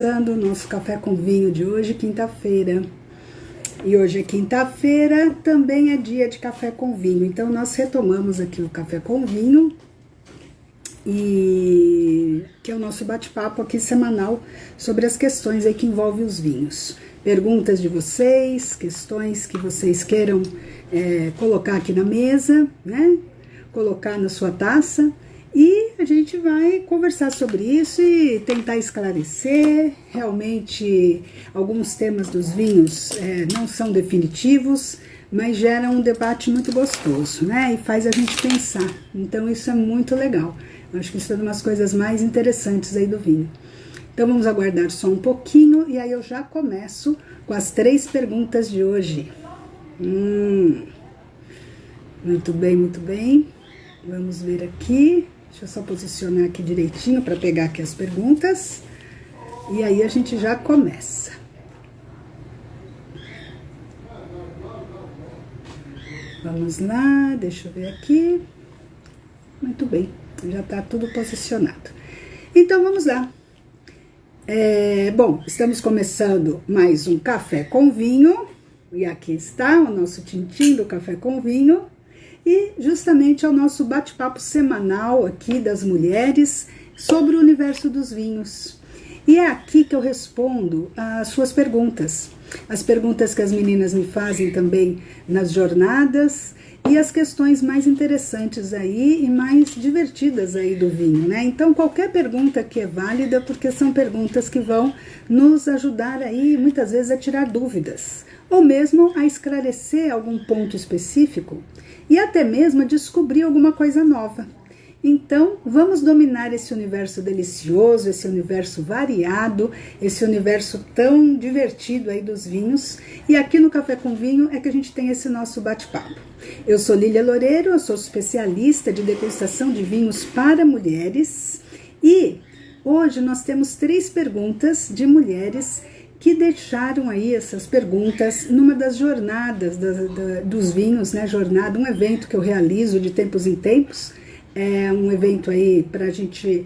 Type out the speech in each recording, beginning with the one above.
O nosso café com vinho de hoje, quinta-feira. E hoje é quinta-feira, também é dia de café com vinho. Então nós retomamos aqui o café com vinho, e que é o nosso bate-papo aqui semanal sobre as questões aí que envolvem os vinhos. Perguntas de vocês, questões que vocês queiram colocar aqui na mesa, né? Colocar na sua taça. E a gente vai conversar sobre isso e tentar esclarecer. Realmente, alguns temas dos vinhos não são definitivos, mas geram um debate muito gostoso, né? E faz a gente pensar. Então, isso é muito legal. Eu acho que isso é uma das coisas mais interessantes aí do vinho. Então, vamos aguardar só um pouquinho e aí eu já começo com as 3 perguntas de hoje. Muito bem, muito bem. Vamos ver aqui. Deixa eu só posicionar aqui direitinho para pegar aqui as perguntas. E aí a gente já começa. Vamos lá, deixa eu ver aqui. Muito bem, já está tudo posicionado. Então vamos lá. Bom, estamos começando mais um café com vinho. E aqui está o nosso tintim do café com vinho. E justamente é o nosso bate-papo semanal aqui das mulheres sobre o universo dos vinhos. E é aqui que eu respondo às suas perguntas. As perguntas que as meninas me fazem também nas jornadas e as questões mais interessantes aí e mais divertidas aí do vinho, né? Então qualquer pergunta que é válida, porque são perguntas que vão nos ajudar aí muitas vezes a tirar dúvidas, ou mesmo a esclarecer algum ponto específico e até mesmo a descobrir alguma coisa nova. Então, vamos dominar esse universo delicioso, esse universo variado, esse universo tão divertido aí dos vinhos. E aqui no Café com Vinho é que a gente tem esse nosso bate-papo. Eu sou Lília Loureiro, eu sou especialista de degustação de vinhos para mulheres. E hoje nós temos 3 perguntas de mulheres que deixaram aí essas perguntas numa das jornadas dos vinhos, né? Jornada, um evento que eu realizo de tempos em tempos. É um evento aí para a gente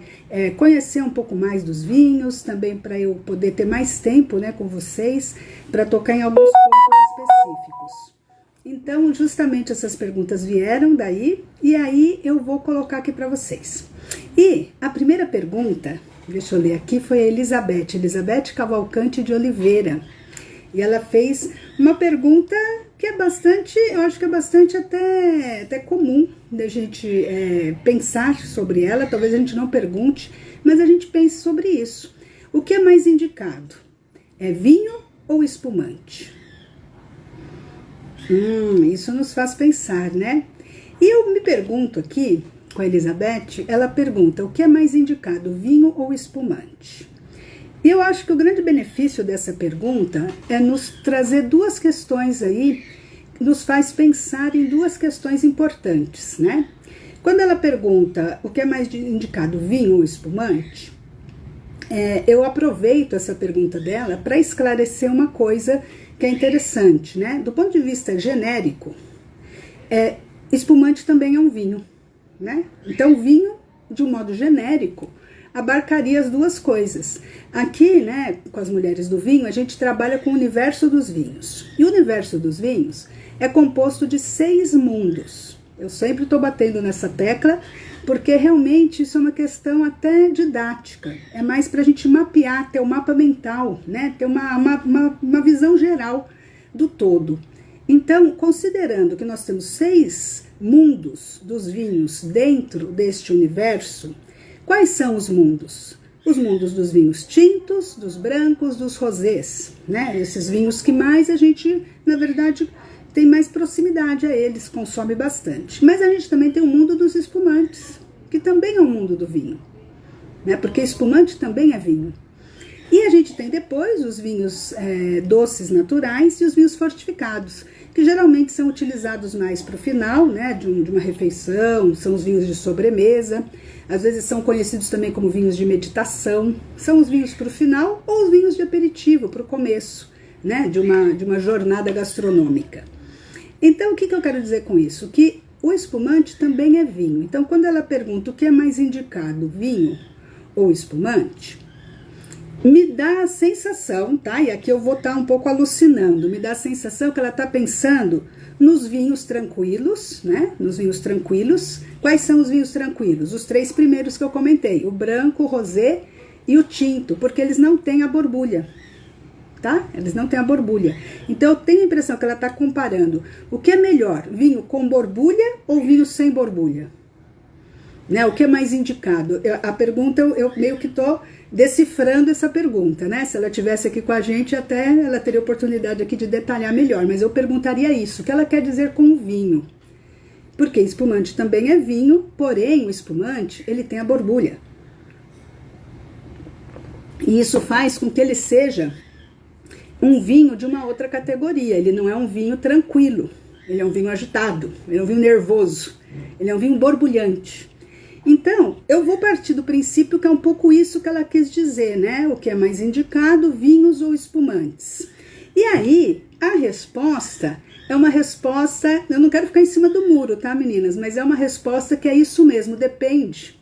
conhecer um pouco mais dos vinhos, também para eu poder ter mais tempo, né, com vocês, para tocar em alguns pontos específicos. Então, justamente essas perguntas vieram daí, e aí eu vou colocar aqui para vocês. E a primeira pergunta, deixa eu ler aqui, foi a Elizabeth Cavalcante de Oliveira. E ela fez uma pergunta que é bastante, eu acho que é bastante até comum da gente pensar sobre ela. Talvez a gente não pergunte, mas a gente pense sobre isso. O que é mais indicado? É vinho ou espumante? Isso nos faz pensar, né? E eu me pergunto aqui, com a Elizabeth, ela pergunta, o que é mais indicado, vinho ou espumante? E eu acho que o grande benefício dessa pergunta é nos trazer 2 questões aí, nos faz pensar em 2 questões importantes, né? Quando ela pergunta o que é mais indicado, vinho ou espumante, eu aproveito essa pergunta dela para esclarecer uma coisa que é interessante, né? Do ponto de vista genérico, espumante também é um vinho, né? Então, vinho, de um modo genérico, abarcaria as 2 coisas. Aqui, né, com as mulheres do vinho, a gente trabalha com o universo dos vinhos. E o universo dos vinhos é composto de 6 mundos. Eu sempre estou batendo nessa tecla, porque realmente isso é uma questão até didática. É mais para a gente mapear, ter um mapa mental, né, ter uma visão geral do todo. Então, considerando que nós temos 6 mundos dos vinhos dentro deste universo, quais são os mundos? Os mundos dos vinhos tintos, dos brancos, dos rosés, né? Esses vinhos que mais a gente, na verdade, tem mais proximidade a eles, consome bastante. Mas a gente também tem o mundo dos espumantes, que também é um mundo do vinho, né? Porque espumante também é vinho. E a gente tem depois os vinhos doces naturais e os vinhos fortificados, que geralmente são utilizados mais para o final, né, de uma refeição, são os vinhos de sobremesa, às vezes são conhecidos também como vinhos de meditação, são os vinhos para o final ou os vinhos de aperitivo, para o começo, né, de uma jornada gastronômica. Então, o que eu quero dizer com isso? Que o espumante também é vinho. Então, quando ela pergunta o que é mais indicado, vinho ou espumante, Me dá a sensação, tá? E aqui eu vou estar um pouco alucinando. Me dá a sensação que ela está pensando nos vinhos tranquilos, né? Nos vinhos tranquilos. Quais são os vinhos tranquilos? Os 3 primeiros que eu comentei: o branco, o rosé e o tinto, porque eles não têm a borbulha, tá? Eles não têm a borbulha. Então eu tenho a impressão que ela está comparando o que é melhor, vinho com borbulha ou vinho sem borbulha, né? O que é mais indicado? A pergunta, eu meio que tô decifrando essa pergunta, né? Se ela tivesse aqui com a gente, até ela teria oportunidade aqui de detalhar melhor, mas eu perguntaria isso: o que ela quer dizer com o vinho? Porque espumante também é vinho, porém o espumante, ele tem a borbulha. E isso faz com que ele seja um vinho de uma outra categoria. Ele não é um vinho tranquilo, ele é um vinho agitado, ele é um vinho nervoso, ele é um vinho borbulhante. Então, eu vou partir do princípio que é um pouco isso que ela quis dizer, né? O que é mais indicado, vinhos ou espumantes. E aí, a resposta é uma resposta, eu não quero ficar em cima do muro, tá, meninas? Mas é uma resposta que é isso mesmo, depende.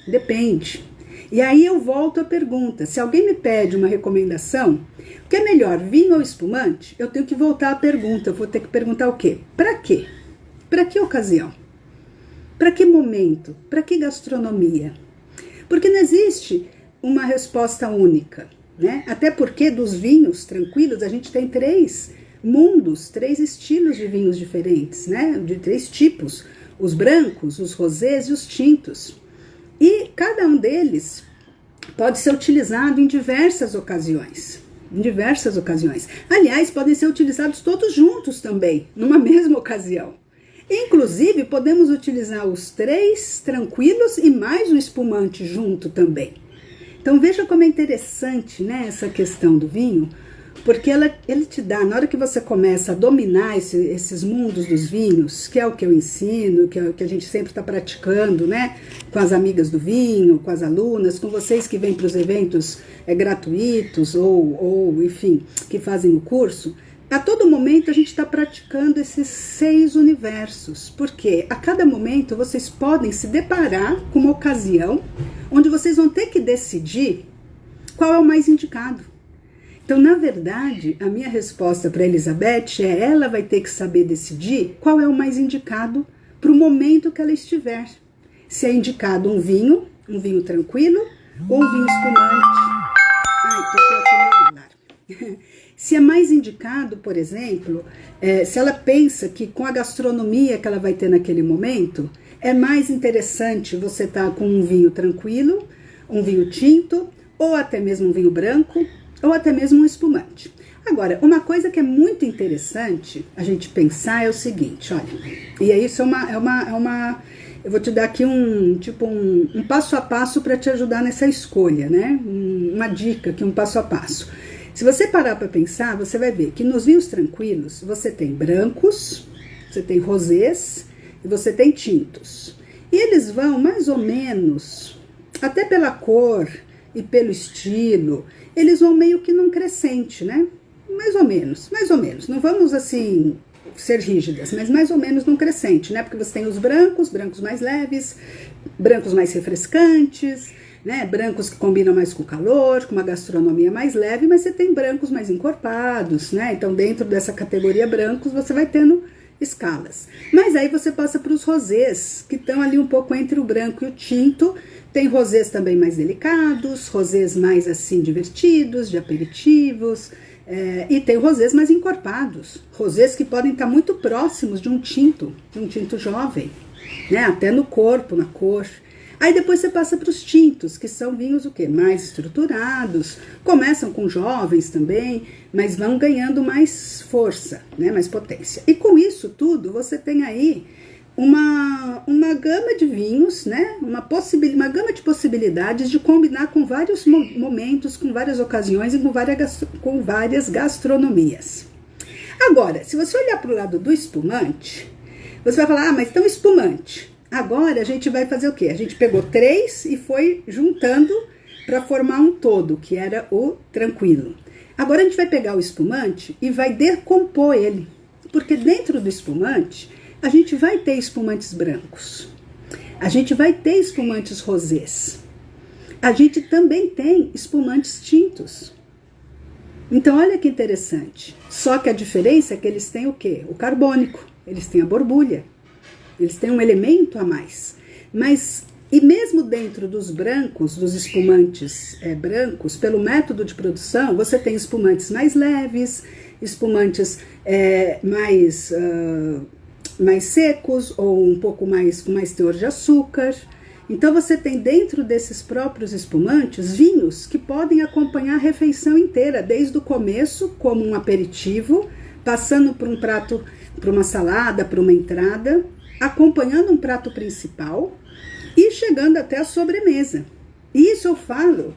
Depende. E aí eu volto à pergunta: se alguém me pede uma recomendação, o que é melhor, vinho ou espumante? Eu tenho que voltar à pergunta, eu vou ter que perguntar o quê? Para quê? Para que ocasião? Para que momento? Para que gastronomia? Porque não existe uma resposta única, né? Até porque dos vinhos tranquilos a gente tem 3 mundos, 3 estilos de vinhos diferentes, né? De 3 tipos: os brancos, os rosés e os tintos. E cada um deles pode ser utilizado em diversas ocasiões. Em diversas ocasiões. Aliás, podem ser utilizados todos juntos também, numa mesma ocasião. Inclusive, podemos utilizar os 3 tranquilos e mais um espumante junto também. Então, veja como é interessante, né, essa questão do vinho, porque ele te dá, na hora que você começa a dominar esses mundos dos vinhos, que é o que eu ensino, que é o que a gente sempre está praticando, né, com as amigas do vinho, com as alunas, com vocês que vêm para os eventos gratuitos ou, enfim, que fazem o curso. A todo momento a gente está praticando esses 6 universos, porque a cada momento vocês podem se deparar com uma ocasião onde vocês vão ter que decidir qual é o mais indicado. Então, na verdade, a minha resposta para Elizabeth é: ela vai ter que saber decidir qual é o mais indicado para o momento que ela estiver. Se é indicado um vinho tranquilo ou um vinho espumante. Ai, tocou aqui meu alarme. Se é mais indicado, por exemplo, se ela pensa que com a gastronomia que ela vai ter naquele momento, é mais interessante você estar com um vinho tranquilo, um vinho tinto, ou até mesmo um vinho branco, ou até mesmo um espumante. Agora, uma coisa que é muito interessante a gente pensar é o seguinte, olha, e aí isso eu vou te dar aqui um passo a passo para te ajudar nessa escolha, né? Uma dica aqui, um passo a passo. Se você parar para pensar, você vai ver que nos vinhos tranquilos você tem brancos, você tem rosés e você tem tintos. E eles vão mais ou menos, até pela cor e pelo estilo, eles vão meio que num crescente, né? Mais ou menos. Não vamos assim ser rígidas, mas mais ou menos num crescente, né? Porque você tem os brancos mais leves, brancos mais refrescantes, né? Brancos que combinam mais com o calor, com uma gastronomia mais leve, mas você tem brancos mais encorpados, né? Então, dentro dessa categoria brancos, você vai tendo escalas. Mas aí você passa para os rosés, que estão ali um pouco entre o branco e o tinto. Tem rosés também mais delicados, rosés mais assim divertidos, de aperitivos, e tem rosés mais encorpados, rosés que podem estar muito próximos de um tinto jovem, né? Até no corpo, na cor. Aí depois você passa para os tintos, que são vinhos o quê? Mais estruturados, começam com jovens também, mas vão ganhando mais força, né? Mais potência. E com isso tudo, você tem aí uma gama de vinhos, né? Uma gama de possibilidades de combinar com vários momentos, com várias ocasiões e com várias gastronomias. Agora, se você olhar para o lado do espumante, você vai falar, mas então espumante. Agora a gente vai fazer o quê? A gente pegou 3 e foi juntando para formar um todo, que era o tranquilo. Agora a gente vai pegar o espumante e vai decompor ele, porque dentro do espumante a gente vai ter espumantes brancos, a gente vai ter espumantes rosés, A gente também tem espumantes tintos. Então, olha que interessante. Só que a diferença é que eles têm o quê? O carbônico. Eles têm a borbulha. Eles têm um elemento a mais. Mas, e mesmo dentro dos brancos, dos espumantes brancos, pelo método de produção, você tem espumantes mais leves, espumantes mais secos, ou um pouco mais com mais teor de açúcar. Então você tem dentro desses próprios espumantes vinhos que podem acompanhar a refeição inteira, desde o começo, como um aperitivo, passando por um prato, por uma salada, por uma entrada, acompanhando um prato principal e chegando até a sobremesa. E isso eu falo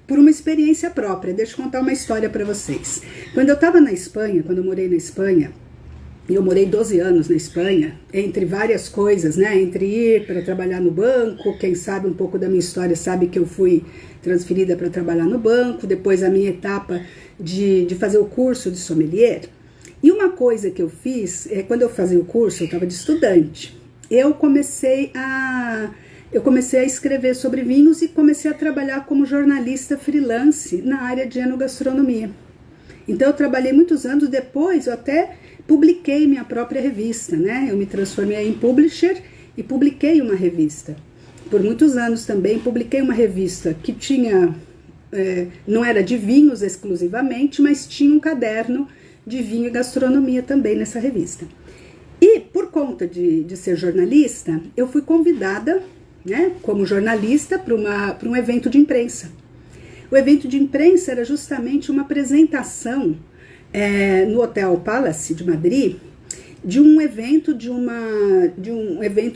por uma experiência própria. Deixa eu contar uma história para vocês. Quando eu estava na Espanha, quando eu morei na Espanha, e eu morei 12 anos na Espanha, entre várias coisas, né? Entre ir para trabalhar no banco, quem sabe um pouco da minha história sabe que eu fui transferida para trabalhar no banco, depois a minha etapa de fazer o curso de sommelier. E uma coisa que eu fiz, quando eu fazia o curso, eu estava de estudante, eu comecei a escrever sobre vinhos e comecei a trabalhar como jornalista freelance na área de enogastronomia. Então eu trabalhei muitos anos, depois eu até publiquei minha própria revista, né? Eu me transformei em publisher e publiquei uma revista. Por muitos anos também publiquei uma revista que tinha, não era de vinhos exclusivamente, mas tinha um caderno de vinho e gastronomia também nessa revista. E por conta de ser jornalista, eu fui convidada, né, como jornalista para um evento de imprensa. O evento de imprensa era justamente uma apresentação no Hotel Palace de Madrid, de um evento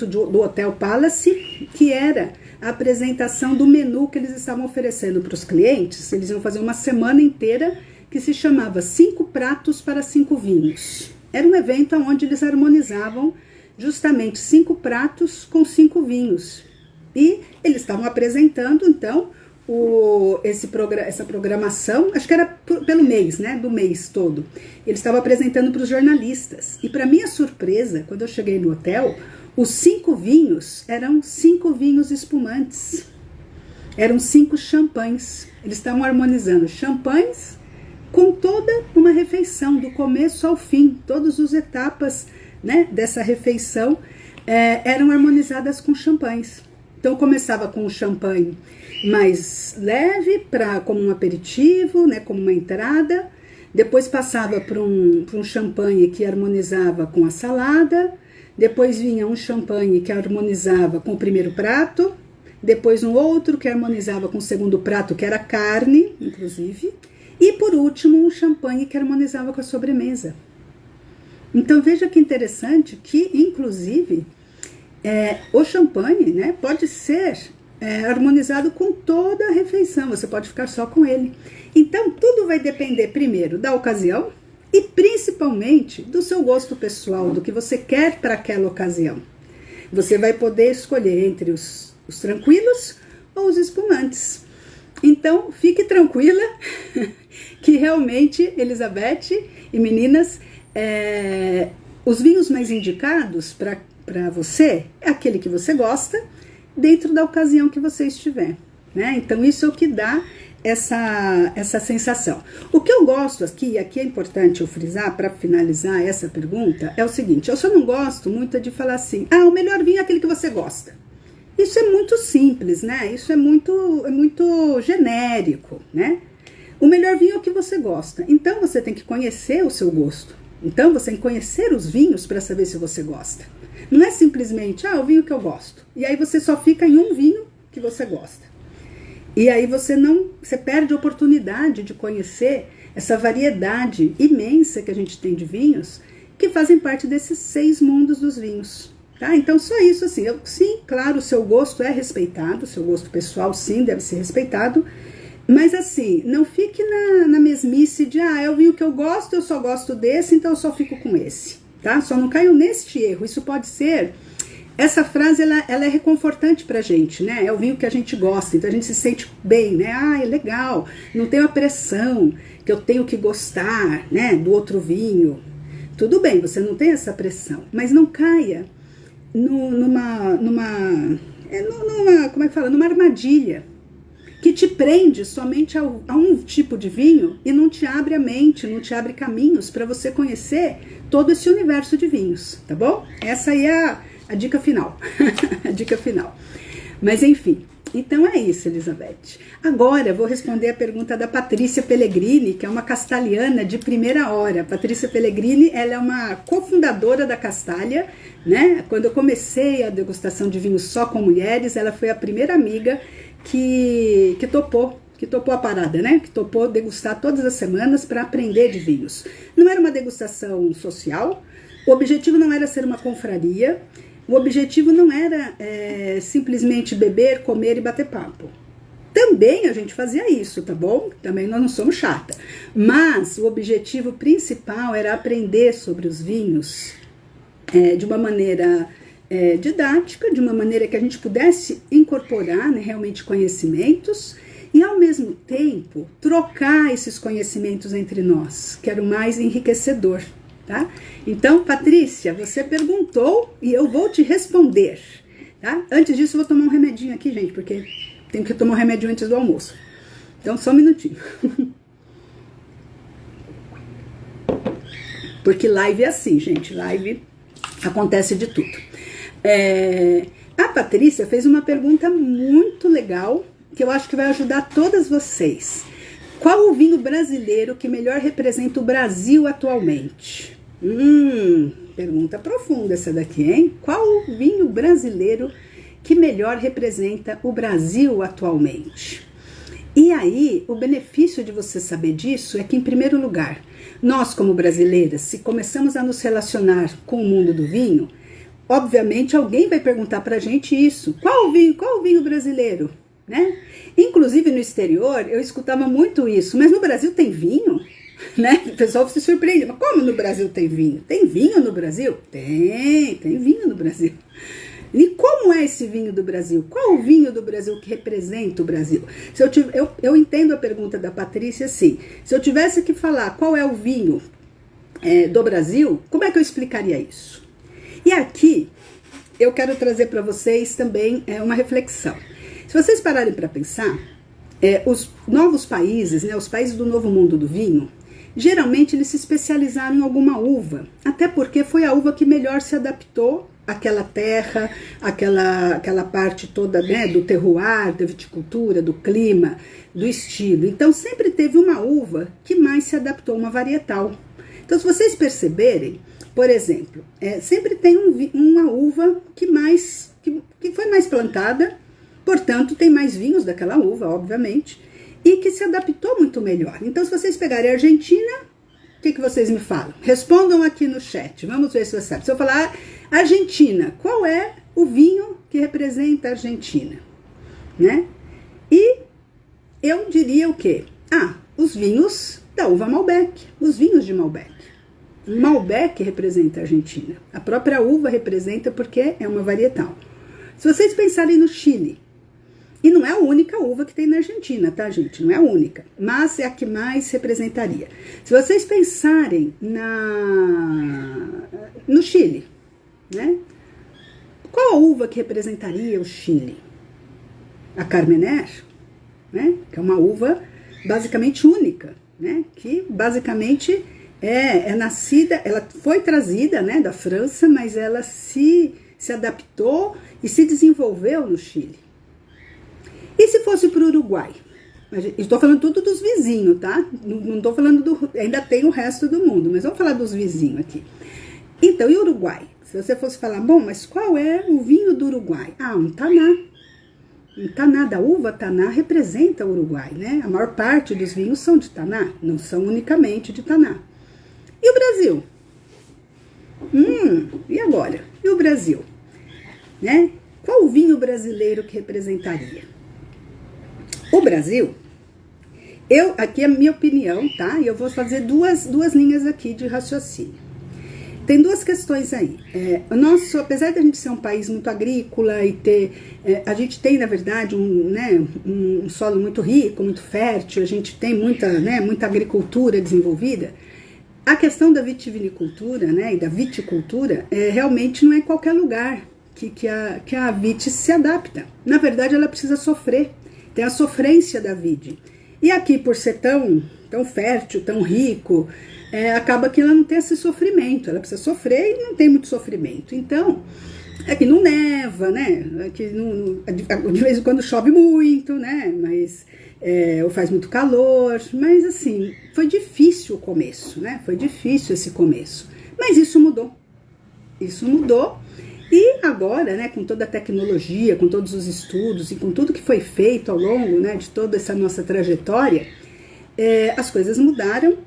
do Hotel Palace, que era a apresentação do menu que eles estavam oferecendo para os clientes. Eles iam fazer uma semana inteira que se chamava 5 pratos para 5 vinhos. Era um evento onde eles harmonizavam justamente 5 pratos com 5 vinhos. E eles estavam apresentando, então, essa programação, acho que era pelo mês, né, do mês todo. Eles estavam apresentando para os jornalistas. E para minha surpresa, quando eu cheguei no hotel, os 5 vinhos eram 5 vinhos espumantes. Eram 5 champanhes. Eles estavam harmonizando champanhes com toda uma refeição, do começo ao fim. Todas as etapas, né, dessa refeição eram harmonizadas com champanhes. Então começava com o champanhe mais leve, como um aperitivo, né, como uma entrada. Depois passava para um champanhe que harmonizava com a salada. Depois vinha um champanhe que harmonizava com o primeiro prato. Depois um outro que harmonizava com o segundo prato, que era carne, inclusive. E por último, um champanhe que harmonizava com a sobremesa. Então veja que interessante que, inclusive, o champanhe, né, pode ser harmonizado com toda a refeição. Você pode ficar só com ele. Então tudo vai depender primeiro da ocasião e principalmente do seu gosto pessoal, do que você quer para aquela ocasião. Você vai poder escolher entre os tranquilos ou os espumantes. Então, fique tranquila que realmente, Elizabeth e meninas, os vinhos mais indicados para você é aquele que você gosta, dentro da ocasião que você estiver, né? Então, isso é o que dá essa sensação. O que eu gosto aqui é importante eu frisar para finalizar essa pergunta, é o seguinte: eu só não gosto muito de falar assim, o melhor vinho é aquele que você gosta. Isso é muito simples, né? Isso é muito genérico, né? O melhor vinho é o que você gosta. Então você tem que conhecer o seu gosto. Então você tem que conhecer os vinhos para saber se você gosta. Não é simplesmente, o vinho que eu gosto. E aí você só fica em um vinho que você gosta. E aí você perde a oportunidade de conhecer essa variedade imensa que a gente tem de vinhos, que fazem parte desses 6 mundos dos vinhos. Tá? Então, só isso, assim, sim, claro, o seu gosto é respeitado, o seu gosto pessoal, sim, deve ser respeitado, mas, assim, não fique na mesmice de, é o vinho que eu gosto, eu só gosto desse, então eu só fico com esse, tá? Só não caiam neste erro. Isso pode ser, essa frase, ela é reconfortante pra gente, né? É o vinho que a gente gosta, então a gente se sente bem, né? É legal, não tenho a pressão que eu tenho que gostar, né, do outro vinho. Tudo bem, você não tem essa pressão, mas não caia numa armadilha que te prende somente a um tipo de vinho e não te abre a mente, não te abre caminhos para você conhecer todo esse universo de vinhos, tá bom? Essa aí é a dica final, a dica final. Mas enfim, então é isso, Elizabeth. Agora eu vou responder a pergunta da Patrícia Pellegrini, que é uma castalhana de primeira hora. A Patrícia Pellegrini, ela é uma cofundadora da Castalha, né? Quando eu comecei a degustação de vinhos só com mulheres, ela foi a primeira amiga que topou a parada, né? Que topou degustar todas as semanas para aprender de vinhos. Não era uma degustação social, o objetivo não era ser uma confraria, o objetivo não era simplesmente beber, comer e bater papo. Também a gente fazia isso, tá bom? Também nós não somos chata. Mas o objetivo principal era aprender sobre os vinhos de uma maneira didática, de uma maneira que a gente pudesse incorporar, né, realmente conhecimentos e ao mesmo tempo trocar esses conhecimentos entre nós, que era o mais enriquecedor, tá? Então, Patrícia, você perguntou e eu vou te responder, tá? Antes disso, eu vou tomar um remedinho aqui, gente, porque tenho que tomar um remédio antes do almoço. Então, só um minutinho. Porque live é assim, gente, live acontece de tudo. A Patrícia fez uma pergunta muito legal, que eu acho que vai ajudar todas vocês. Qual o vinho brasileiro que melhor representa o Brasil atualmente? Pergunta profunda essa daqui, hein? Qual o vinho brasileiro que melhor representa o Brasil atualmente? E aí, o benefício de você saber disso é que, em primeiro lugar, nós como brasileiras, se começamos a nos relacionar com o mundo do vinho, obviamente alguém vai perguntar pra gente isso. Qual o vinho brasileiro? Né? Inclusive no exterior eu escutava muito isso, mas no Brasil tem vinho? Né? O pessoal se surpreende, mas como no Brasil tem vinho? Tem vinho no Brasil? Tem vinho no Brasil. E como é esse vinho do Brasil? Qual o vinho do Brasil que representa o Brasil? Eu entendo a pergunta da Patrícia assim, se eu tivesse que falar qual é o vinho do Brasil, como é que eu explicaria isso? E aqui eu quero trazer para vocês também uma reflexão. Se vocês pararem para pensar, os novos países, né, os países do novo mundo do vinho, geralmente eles se especializaram em alguma uva, até porque foi a uva que melhor se adaptou àquela terra, aquela parte toda, né, do terroir, da viticultura, do clima, do estilo. Então sempre teve uma uva que mais se adaptou, uma varietal. Então se vocês perceberem, por exemplo, sempre tem uma uva que foi mais plantada, portanto tem mais vinhos daquela uva, obviamente, e que se adaptou muito melhor. Então, se vocês pegarem a Argentina, o que vocês me falam? Respondam aqui no chat, vamos ver se você sabe. Se eu falar Argentina, qual é o vinho que representa a Argentina? Né? E eu diria o quê? Os vinhos da uva Malbec, os vinhos de Malbec. Malbec representa a Argentina. A própria uva representa porque é uma varietal. Se vocês pensarem no Chile, e não é a única uva que tem na Argentina, tá, gente? Não é a única, mas é a que mais representaria. Se vocês pensarem no Chile, né? Qual a uva que representaria o Chile? A Carmener, né? Que é uma uva basicamente única, né? Que basicamente é nascida, ela foi trazida, né, da França, mas ela se adaptou e se desenvolveu no Chile. E se fosse para o Uruguai? Estou falando tudo dos vizinhos, tá? Não estou falando ainda tem o resto do mundo, mas vamos falar dos vizinhos aqui. Então, e o Uruguai? Se você fosse falar, bom, mas qual é o vinho do Uruguai? Um Taná. Um Taná, da uva Taná representa o Uruguai, né? A maior parte dos vinhos são de Taná, não são unicamente de Taná. E o Brasil? E agora? E o Brasil? Né? Qual o vinho brasileiro que representaria? O Brasil, aqui é a minha opinião, tá? E eu vou fazer duas linhas aqui de raciocínio. Tem duas questões aí. Apesar de a gente ser um país muito agrícola e a gente tem, na verdade, um solo muito rico, muito fértil, a gente tem muita agricultura desenvolvida. A questão da vitivinicultura, né, e da viticultura, realmente não é em qualquer lugar que a vite se adapta. Na verdade, ela precisa sofrer. tem a sofrência da vide. E aqui, por ser tão fértil, tão rico, acaba que ela não tem esse sofrimento, ela precisa sofrer e não tem muito sofrimento. Então, aqui não neva, né? Aqui de vez em quando chove muito, né? Mas ou faz muito calor, mas assim, foi difícil o começo, né? Foi difícil esse começo. Mas isso mudou. Isso mudou. E agora, né, com toda a tecnologia, com todos os estudos e com tudo que foi feito ao longo, né, de toda essa nossa trajetória, as coisas mudaram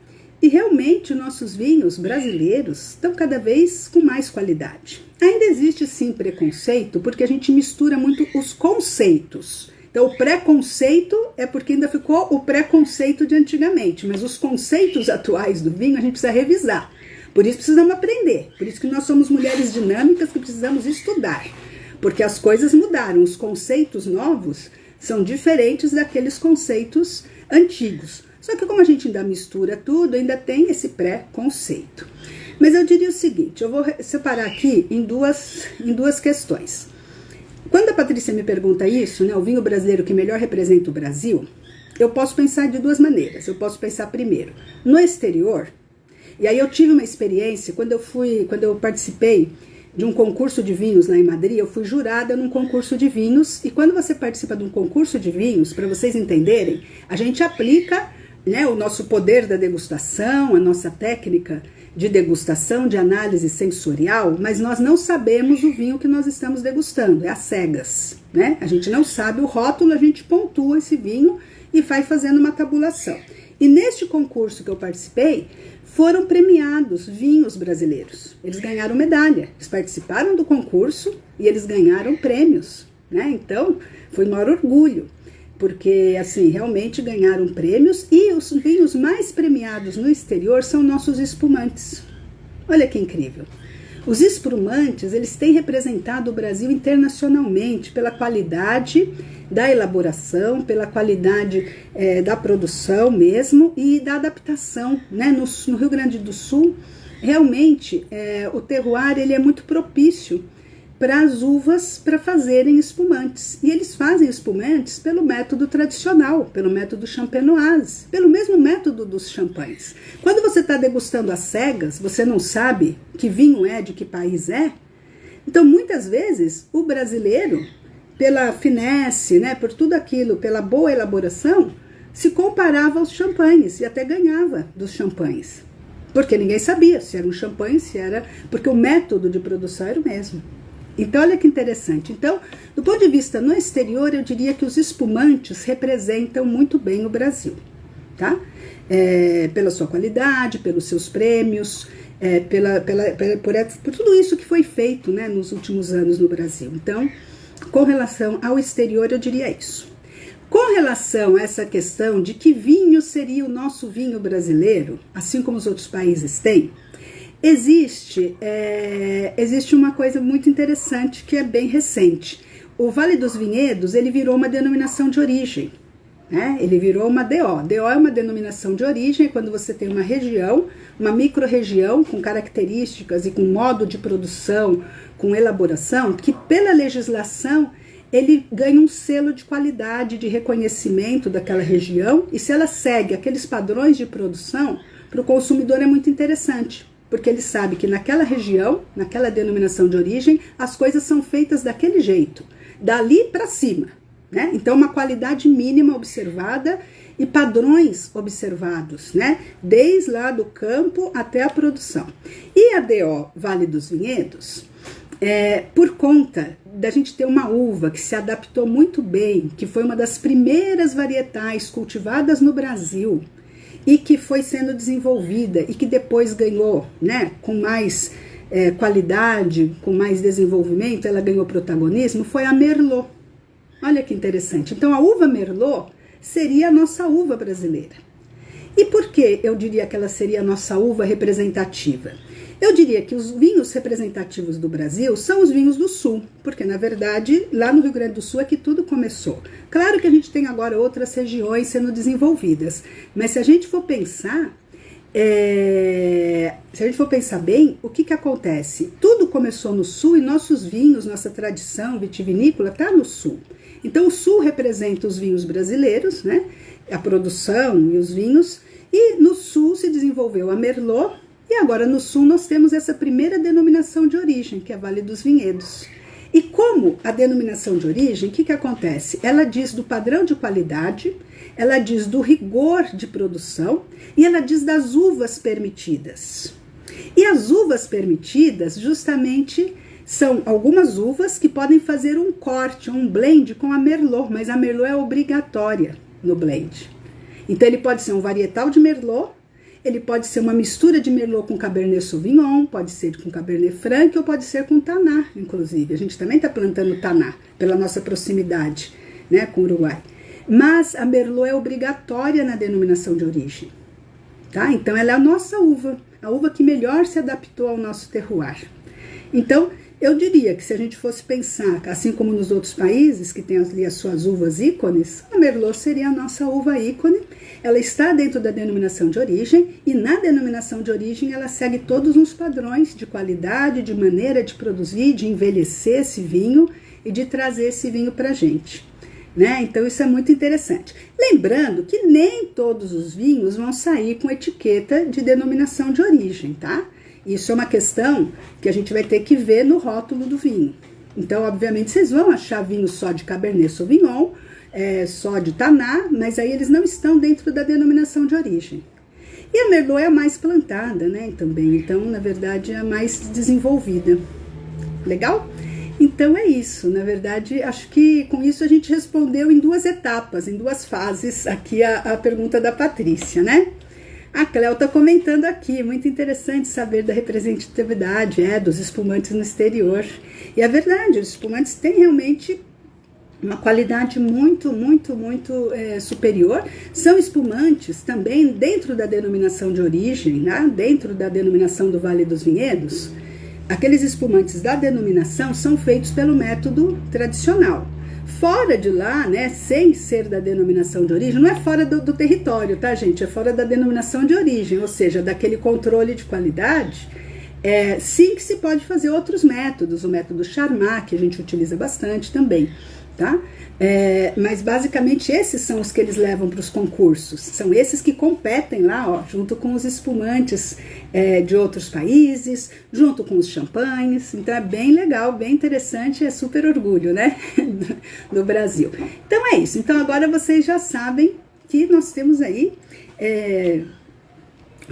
e realmente nossos vinhos brasileiros estão cada vez com mais qualidade. Ainda existe sim preconceito, porque a gente mistura muito os conceitos. Então o preconceito é porque ainda ficou o preconceito de antigamente, mas os conceitos atuais do vinho a gente precisa revisar. Por isso precisamos aprender, por isso que nós somos mulheres dinâmicas que precisamos estudar, porque as coisas mudaram, os conceitos novos são diferentes daqueles conceitos antigos. Só que como a gente ainda mistura tudo, ainda tem esse pré-conceito. Mas eu diria o seguinte, eu vou separar aqui em duas questões. Quando a Patrícia me pergunta isso, né, o vinho brasileiro que melhor representa o Brasil, eu posso pensar de duas maneiras. Eu posso pensar primeiro no exterior. E aí eu tive uma experiência, quando eu participei de um concurso de vinhos lá em Madrid, eu fui jurada num concurso de vinhos, e quando você participa de um concurso de vinhos, para vocês entenderem, a gente aplica, né, o nosso poder da degustação, a nossa técnica de degustação, de análise sensorial, mas nós não sabemos o vinho que nós estamos degustando, é às cegas, né? A gente não sabe o rótulo, a gente pontua esse vinho e vai fazendo uma tabulação. E neste concurso que eu participei, foram premiados vinhos brasileiros. Eles ganharam medalha, eles participaram do concurso e eles ganharam prêmios, né? Então, foi um maior orgulho, porque, assim, realmente ganharam prêmios e os vinhos mais premiados no exterior são nossos espumantes. Olha que incrível. Os espumantes, eles têm representado o Brasil internacionalmente pela qualidade da elaboração, pela qualidade da produção mesmo e da adaptação, né? No Rio Grande do Sul, realmente, o terroir ele é muito propício para as uvas para fazerem espumantes. E eles fazem espumantes pelo método tradicional, pelo método champenoise, pelo mesmo método dos champanhes. Quando você está degustando às cegas, você não sabe que vinho é, de que país é. Então, muitas vezes, o brasileiro, pela finesse, né, por tudo aquilo, pela boa elaboração, se comparava aos champanhes e até ganhava dos champanhes. Porque ninguém sabia se era um champanhe, se era... Porque o método de produção era o mesmo. Então, olha que interessante. Então, do ponto de vista no exterior, eu diria que os espumantes representam muito bem o Brasil, tá? Pela sua qualidade, pelos seus prêmios, por tudo isso que foi feito, né, nos últimos anos no Brasil. Então, com relação ao exterior, eu diria isso. Com relação a essa questão de que vinho seria o nosso vinho brasileiro, assim como os outros países têm, existe uma coisa muito interessante que é bem recente. O Vale dos Vinhedos, ele virou uma denominação de origem, né? Ele virou uma DO. DO é uma denominação de origem, quando você tem uma região, uma micro-região com características e com modo de produção, com elaboração, que pela legislação ele ganha um selo de qualidade, de reconhecimento daquela região, e se ela segue aqueles padrões de produção, para o consumidor é muito interessante. Porque ele sabe que naquela região, naquela denominação de origem, as coisas são feitas daquele jeito, dali para cima, né? Então, uma qualidade mínima observada e padrões observados, né? Desde lá do campo até a produção. E a DO Vale dos Vinhedos, por conta da gente ter uma uva que se adaptou muito bem, que foi uma das primeiras varietais cultivadas no Brasil, e que foi sendo desenvolvida e que depois ganhou, né, com mais qualidade, com mais desenvolvimento, ela ganhou protagonismo, foi a Merlot. Olha que interessante. Então, a uva Merlot seria a nossa uva brasileira. E por que eu diria que ela seria a nossa uva representativa? Eu diria que os vinhos representativos do Brasil são os vinhos do Sul, porque, na verdade, lá no Rio Grande do Sul é que tudo começou. Claro que a gente tem agora outras regiões sendo desenvolvidas, mas se a gente for pensar, bem, o que acontece? Tudo começou no Sul e nossos vinhos, nossa tradição vitivinícola está no Sul. Então o sul representa os vinhos brasileiros, né? A produção e os vinhos, e no sul se desenvolveu a Merlot, e agora no sul nós temos essa primeira denominação de origem, que é Vale dos Vinhedos. E como a denominação de origem, o que acontece? Ela diz do padrão de qualidade, ela diz do rigor de produção e ela diz das uvas permitidas. E as uvas permitidas, justamente, são algumas uvas que podem fazer um corte, um blend com a Merlot, mas a Merlot é obrigatória no blend. Então ele pode ser um varietal de Merlot, ele pode ser uma mistura de Merlot com Cabernet Sauvignon, pode ser com Cabernet Franc ou pode ser com Taná, inclusive. A gente também está plantando Taná, pela nossa proximidade, né, com o Uruguai. Mas a Merlot é obrigatória na denominação de origem, tá? Então ela é a nossa uva, a uva que melhor se adaptou ao nosso terroir. Então, eu diria que se a gente fosse pensar, assim como nos outros países que tem ali as suas uvas ícones, a Merlot seria a nossa uva ícone. Ela está dentro da denominação de origem e na denominação de origem ela segue todos os padrões de qualidade, de maneira de produzir, de envelhecer esse vinho e de trazer esse vinho para a gente, né? Então isso é muito interessante. Lembrando que nem todos os vinhos vão sair com etiqueta de denominação de origem, tá? Isso é uma questão que a gente vai ter que ver no rótulo do vinho. Então, obviamente, vocês vão achar vinho só de Cabernet Sauvignon, só de Taná, mas aí eles não estão dentro da denominação de origem. E a Merlot é a mais plantada, né, também. Então, na verdade, é a mais desenvolvida. Legal? Então, é isso. Na verdade, acho que com isso a gente respondeu em duas etapas, em duas fases, aqui a pergunta da Patrícia, né? A Cléo está comentando aqui, muito interessante saber da representatividade dos espumantes no exterior. E é verdade, os espumantes têm realmente uma qualidade muito superior. São espumantes também dentro da denominação de origem, né? Dentro da denominação do Vale dos Vinhedos. Aqueles espumantes da denominação são feitos pelo método tradicional. Fora de lá, né, sem ser da denominação de origem, não é fora do território, tá, gente? É fora da denominação de origem, ou seja, daquele controle de qualidade. Sim que se pode fazer outros métodos, o método Charmat, que a gente utiliza bastante também, tá? Mas basicamente esses são os que eles levam para os concursos, são esses que competem lá, ó, junto com os espumantes de outros países, junto com os champanhes. Então é bem legal, bem interessante, é super orgulho, né, do Brasil. Então é isso, então agora vocês já sabem que nós temos aí,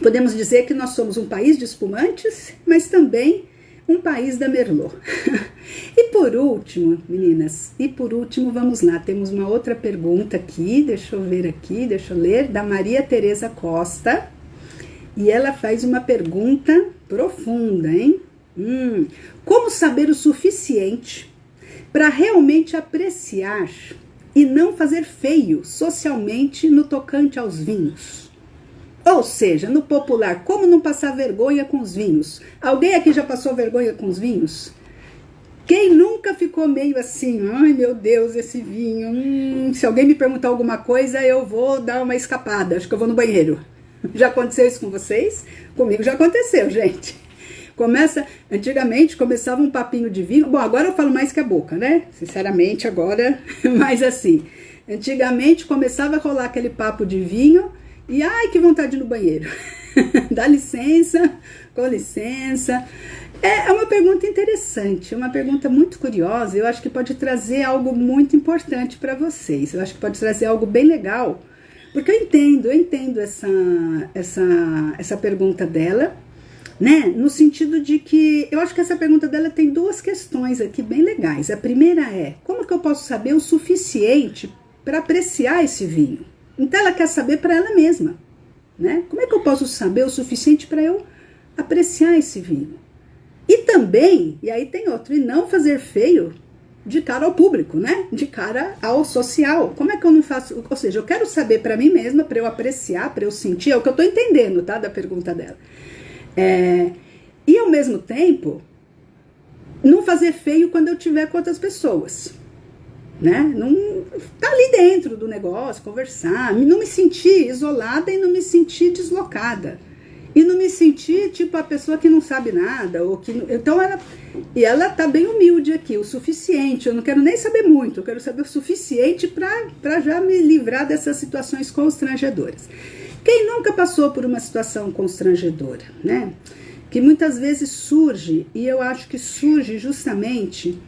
podemos dizer que nós somos um país de espumantes, mas também um país da Merlot. E por último, meninas, vamos lá, temos uma outra pergunta aqui, deixa eu ver aqui, deixa eu ler, da Maria Tereza Costa, e ela faz uma pergunta profunda, hein? Como saber o suficiente para realmente apreciar e não fazer feio socialmente no tocante aos vinhos? Ou seja, no popular, como não passar vergonha com os vinhos? Alguém aqui já passou vergonha com os vinhos? Quem nunca ficou meio assim, ai meu Deus, esse vinho, se alguém me perguntar alguma coisa, eu vou dar uma escapada, acho que eu vou no banheiro. Já aconteceu isso com vocês? Comigo já aconteceu, gente. Antigamente começava um papinho de vinho, bom, agora eu falo mais que a boca, né? Sinceramente, agora, mas assim, antigamente começava a rolar aquele papo de vinho, e ai, que vontade de ir no banheiro. Dá licença, com licença. É uma pergunta interessante, uma pergunta muito curiosa. Eu acho que pode trazer algo muito importante para vocês. Eu acho que pode trazer algo bem legal, porque eu entendo essa pergunta dela, né? No sentido de que eu acho que essa pergunta dela tem duas questões aqui bem legais. A primeira é, como que eu posso saber o suficiente para apreciar esse vinho? Então ela quer saber para ela mesma, né? Como é que eu posso saber o suficiente para eu apreciar esse vinho? E também, e aí tem outro, e não fazer feio de cara ao público, né? De cara ao social. Como é que eu não faço? Ou seja, eu quero saber para mim mesma, para eu apreciar, para eu sentir, é o que eu tô entendendo, tá? Da pergunta dela. E ao mesmo tempo, não fazer feio quando eu estiver com outras pessoas, né? Não tá ali dentro do negócio, conversar, não me sentir isolada e não me sentir deslocada. E não me sentir tipo a pessoa que não sabe nada. Então ela tá bem humilde aqui, o suficiente. Eu não quero nem saber muito, eu quero saber o suficiente para já me livrar dessas situações constrangedoras. Quem nunca passou por uma situação constrangedora, né? Que muitas vezes surge, e eu acho que surge justamente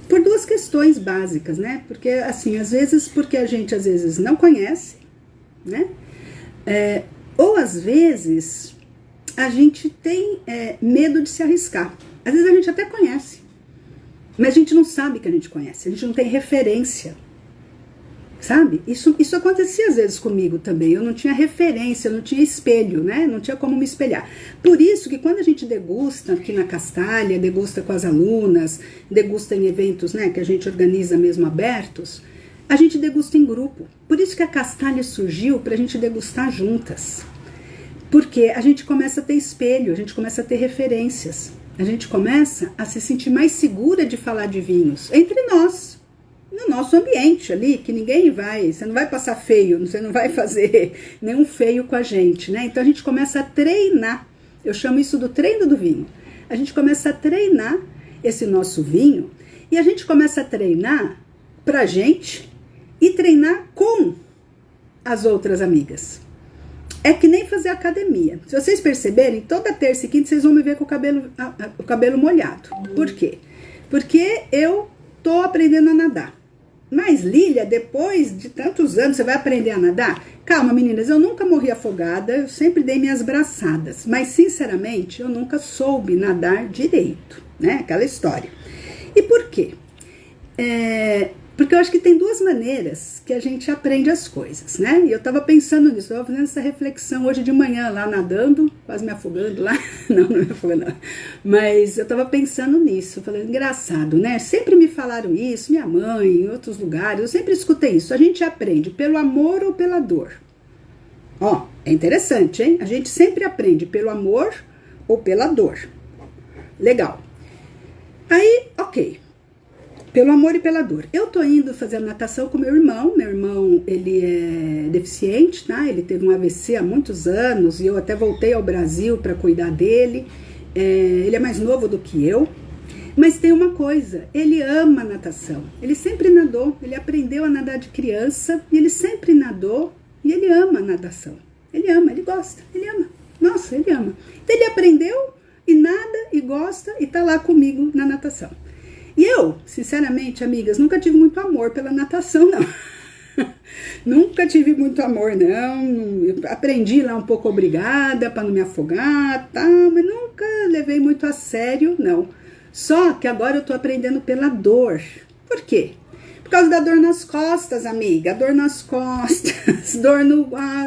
por duas questões básicas, né? Porque, assim, às vezes, porque a gente às vezes não conhece, né? Ou às vezes a gente tem medo de se arriscar. Às vezes a gente até conhece, mas a gente não sabe que a gente conhece, a gente não tem referência, sabe? Isso acontecia às vezes comigo também. Eu não tinha referência, eu não tinha espelho, né? Não tinha como me espelhar. Por isso que quando a gente degusta aqui na Castalha, degusta com as alunas, degusta em eventos, né, que a gente organiza mesmo abertos, a gente degusta em grupo. Por isso que a Castalha surgiu, para a gente degustar juntas. Porque a gente começa a ter espelho, a gente começa a ter referências. A gente começa a se sentir mais segura de falar de vinhos entre nós, no nosso ambiente ali, que ninguém você não vai passar feio, você não vai fazer nenhum feio com a gente, né? Então a gente começa a treinar. Eu chamo isso do treino do vinho. A gente começa a treinar esse nosso vinho e a gente começa a treinar pra gente e treinar com as outras amigas. É que nem fazer academia. Se vocês perceberem, toda terça e quinta vocês vão me ver com o cabelo molhado. Por quê? Porque eu tô aprendendo a nadar. Mas, Lília, depois de tantos anos, você vai aprender a nadar? Calma, meninas, eu nunca morri afogada, eu sempre dei minhas braçadas. Mas, sinceramente, eu nunca soube nadar direito, né? Aquela história. E por quê? Porque eu acho que tem duas maneiras que a gente aprende as coisas, né? E eu tava pensando nisso, eu tava fazendo essa reflexão hoje de manhã lá nadando, quase me afogando lá. Não me afogando não. Mas eu tava pensando nisso, eu falei, engraçado, né? Sempre me falaram isso, minha mãe, em outros lugares, eu sempre escutei isso. A gente aprende pelo amor ou pela dor. Ó, é interessante, hein? A gente sempre aprende pelo amor ou pela dor. Legal. Aí, ok. Pelo amor e pela dor. Eu tô indo fazer natação com meu irmão. Meu irmão, ele é deficiente, tá? Ele teve um AVC há muitos anos e eu até voltei ao Brasil para cuidar dele. Ele é mais novo do que eu. Mas tem uma coisa, ele ama natação. Ele sempre nadou, ele aprendeu a nadar de criança e ele sempre nadou e ele ama natação. Ele ama, ele gosta, ele ama. Nossa, ele ama. Então ele aprendeu e nada e gosta e tá lá comigo na natação. E eu, sinceramente, amigas, nunca tive muito amor pela natação, não. Nunca tive muito amor, não. Eu aprendi lá um pouco obrigada para não me afogar, tá? Mas nunca levei muito a sério, não. Só que agora eu tô aprendendo pela dor. Por quê? Por causa da dor nas costas, amiga. Dor nas costas, dor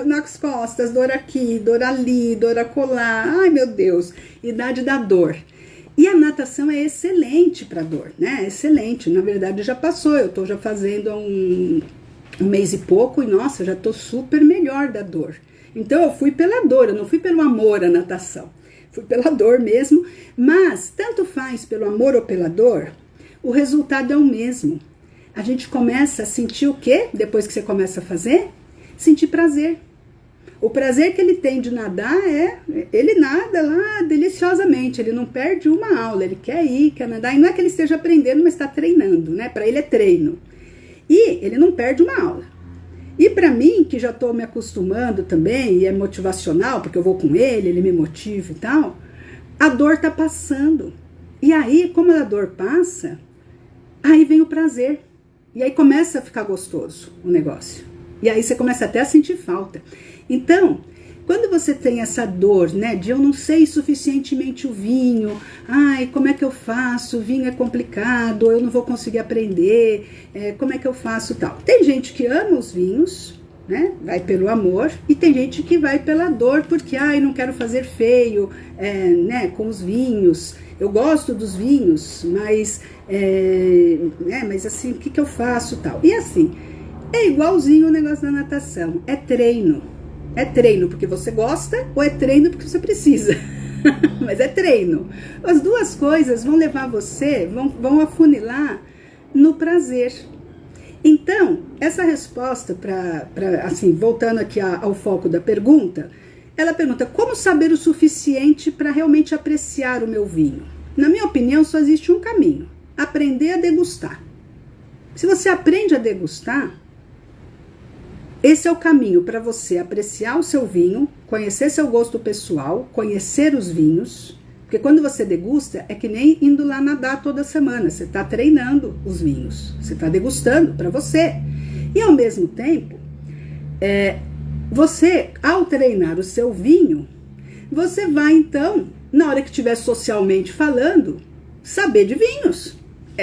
nas costas, dor aqui, dor ali, dor acolá. Ai, meu Deus, idade da dor. E a natação é excelente para dor, né? Excelente. Na verdade, já passou. Eu tô já fazendo há um mês e pouco e, nossa, já tô super melhor da dor. Então, eu fui pela dor, eu não fui pelo amor à natação. Fui pela dor mesmo. Mas, tanto faz pelo amor ou pela dor, o resultado é o mesmo. A gente começa a sentir o quê? Depois que você começa a fazer? Sentir prazer. O prazer que ele tem de nadar ele nada lá deliciosamente, ele não perde uma aula, ele quer ir, quer nadar, e não é que ele esteja aprendendo, mas está treinando, né? Para ele é treino. E ele não perde uma aula. E para mim, que já estou me acostumando também, e é motivacional, porque eu vou com ele me motiva e tal, a dor tá passando. E aí, como a dor passa, aí vem o prazer. E aí começa a ficar gostoso o negócio. E aí você começa até a sentir falta. Então, quando você tem essa dor, né, de eu não sei suficientemente o vinho, ai, como é que eu faço, o vinho é complicado, eu não vou conseguir aprender, como é que eu faço tal. Tem gente que ama os vinhos, né, vai pelo amor, e tem gente que vai pela dor, porque, ai, não quero fazer feio, né, com os vinhos. Eu gosto dos vinhos, mas assim, o que eu faço tal. E assim, é igualzinho o negócio da natação, é treino. É treino porque você gosta ou é treino porque você precisa? Mas é treino. As duas coisas vão levar você, vão afunilar no prazer. Então, essa resposta, assim, voltando aqui ao foco da pergunta, Ela pergunta, como saber o suficiente para realmente apreciar o meu vinho? Na minha opinião, só existe um caminho, aprender a degustar. Se você aprende a degustar, esse é o caminho para você apreciar o seu vinho, conhecer seu gosto pessoal, conhecer os vinhos, porque quando você degusta, é que nem indo lá nadar toda semana, você está treinando os vinhos, você está degustando para você. E ao mesmo tempo, você, ao treinar o seu vinho, você vai então, na hora que estiver socialmente falando, saber de vinhos.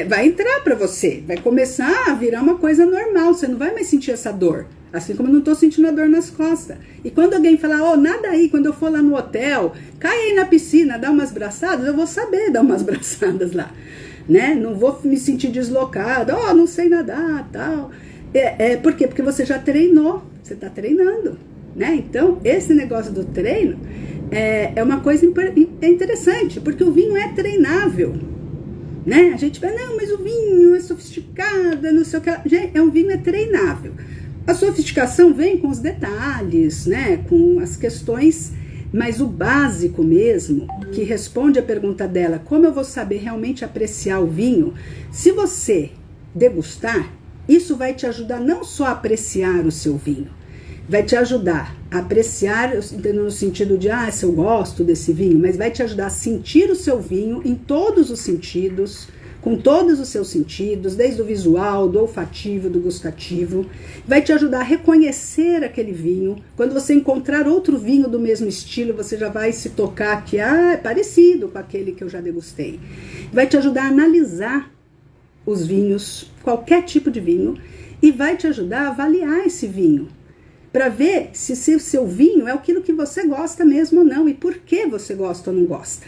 Vai entrar para você, vai começar a virar uma coisa normal, você não vai mais sentir essa dor. Assim como eu não estou sentindo a dor nas costas. E quando alguém falar, nada aí, quando eu for lá no hotel, cai aí na piscina, dá umas braçadas, eu vou saber dar umas braçadas lá, né? Não vou me sentir deslocada, não sei nadar, tal. Por quê? Porque você já treinou, você está treinando, né? Então, esse negócio do treino é uma coisa interessante, porque o vinho é treinável, né? A gente vai, não, mas o vinho é sofisticado, não sei o que. Gente, um vinho é treinável. A sofisticação vem com os detalhes, né? Com as questões, mas o básico mesmo, que responde a pergunta dela, como eu vou saber realmente apreciar o vinho? Se você degustar, isso vai te ajudar não só a apreciar o seu vinho, vai te ajudar a apreciar, no sentido de, se eu gosto desse vinho, mas vai te ajudar a sentir o seu vinho em todos os sentidos, com todos os seus sentidos, desde o visual, do olfativo, do gustativo. Vai te ajudar a reconhecer aquele vinho. Quando você encontrar outro vinho do mesmo estilo, você já vai se tocar que é parecido com aquele que eu já degustei. Vai te ajudar a analisar os vinhos, qualquer tipo de vinho, e vai te ajudar a avaliar esse vinho, para ver se o seu vinho é aquilo que você gosta mesmo ou não, e por que você gosta ou não gosta.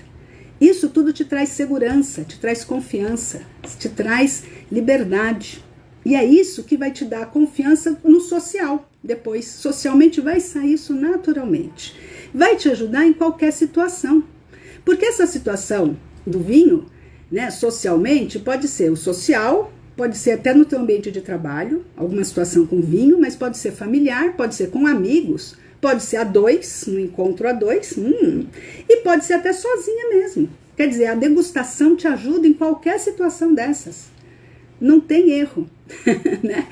Isso tudo te traz segurança, te traz confiança, te traz liberdade. E é isso que vai te dar confiança no social. Depois, socialmente, vai sair isso naturalmente. Vai te ajudar em qualquer situação. Porque essa situação do vinho, né, socialmente, pode ser o social, pode ser até no teu ambiente de trabalho, alguma situação com vinho, mas pode ser familiar, pode ser com amigos, pode ser a dois, um encontro a dois, e pode ser até sozinha mesmo. Quer dizer, a degustação te ajuda em qualquer situação dessas. Não tem erro, né?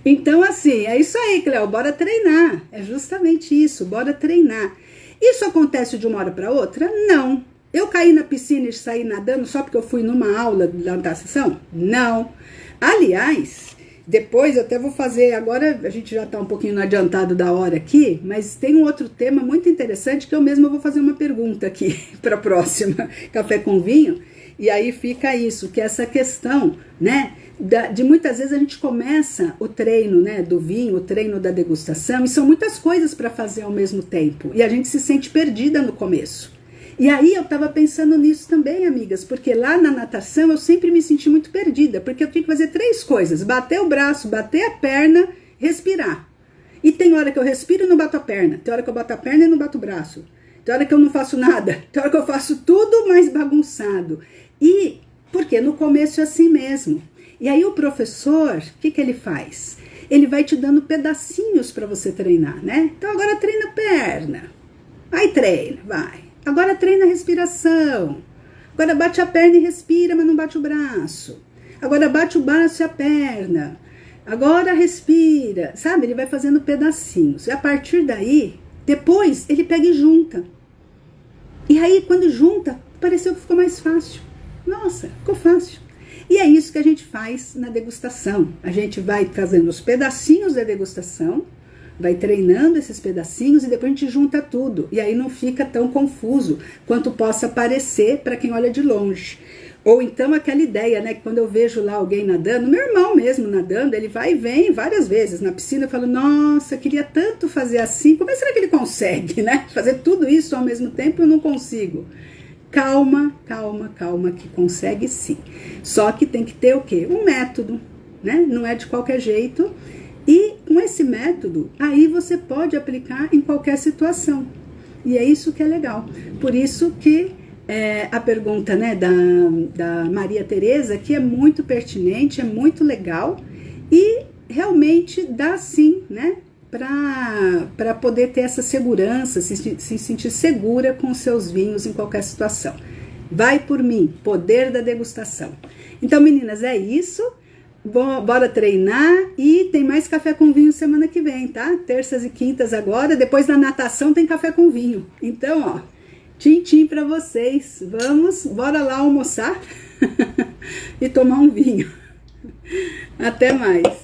Então, assim, é isso aí, Cleo, bora treinar. É justamente isso, bora treinar. Isso acontece de uma hora para outra? Não. Eu caí na piscina e saí nadando só porque eu fui numa aula da natação? Não. Aliás, depois eu até vou fazer, agora a gente já está um pouquinho no adiantado da hora aqui, mas tem um outro tema muito interessante que eu mesma vou fazer uma pergunta aqui para a próxima Café com Vinho, e aí fica isso, que é essa questão, né, de muitas vezes a gente começa o treino, né, do vinho, o treino da degustação, e são muitas coisas para fazer ao mesmo tempo, e a gente se sente perdida no começo. E aí eu estava pensando nisso também, amigas, porque lá na natação eu sempre me senti muito perdida, porque eu tinha que fazer 3 coisas, bater o braço, bater a perna, respirar. E tem hora que eu respiro e não bato a perna, tem hora que eu bato a perna e não bato o braço, tem hora que eu não faço nada, tem hora que eu faço tudo mais bagunçado. E porque no começo é assim mesmo. E aí o professor, o que ele faz? Ele vai te dando pedacinhos para você treinar, né? Então agora treina a perna, aí treina, vai. Agora treina a respiração. Agora bate a perna e respira, mas não bate o braço. Agora bate o braço e a perna. Agora respira. Sabe? Ele vai fazendo pedacinhos. E a partir daí, depois ele pega e junta. E aí, quando junta, pareceu que ficou mais fácil. Nossa, ficou fácil. E é isso que a gente faz na degustação. A gente vai fazendo os pedacinhos da degustação, vai treinando esses pedacinhos e depois a gente junta tudo. E aí não fica tão confuso quanto possa parecer para quem olha de longe. Ou então aquela ideia, né, que quando eu vejo lá alguém nadando, meu irmão mesmo nadando, ele vai e vem várias vezes na piscina, eu falo, nossa, eu queria tanto fazer assim, como será que ele consegue, né? Fazer tudo isso ao mesmo tempo eu não consigo. Calma, calma, calma, que consegue sim. Só que tem que ter o quê? Um método, né? Não é de qualquer jeito. E com esse método, aí você pode aplicar em qualquer situação. E é isso que é legal. Por isso que a pergunta, né, da Maria Tereza, que é muito pertinente, é muito legal. E realmente dá sim, né, para poder ter essa segurança, se sentir segura com os seus vinhos em qualquer situação. Vai por mim, poder da degustação. Então, meninas, é isso. Bora treinar e tem mais café com vinho semana que vem, tá? Terças e quintas agora, depois na natação tem café com vinho. Então, ó, tchim-tchim pra vocês. Vamos, bora lá almoçar e tomar um vinho. Até mais.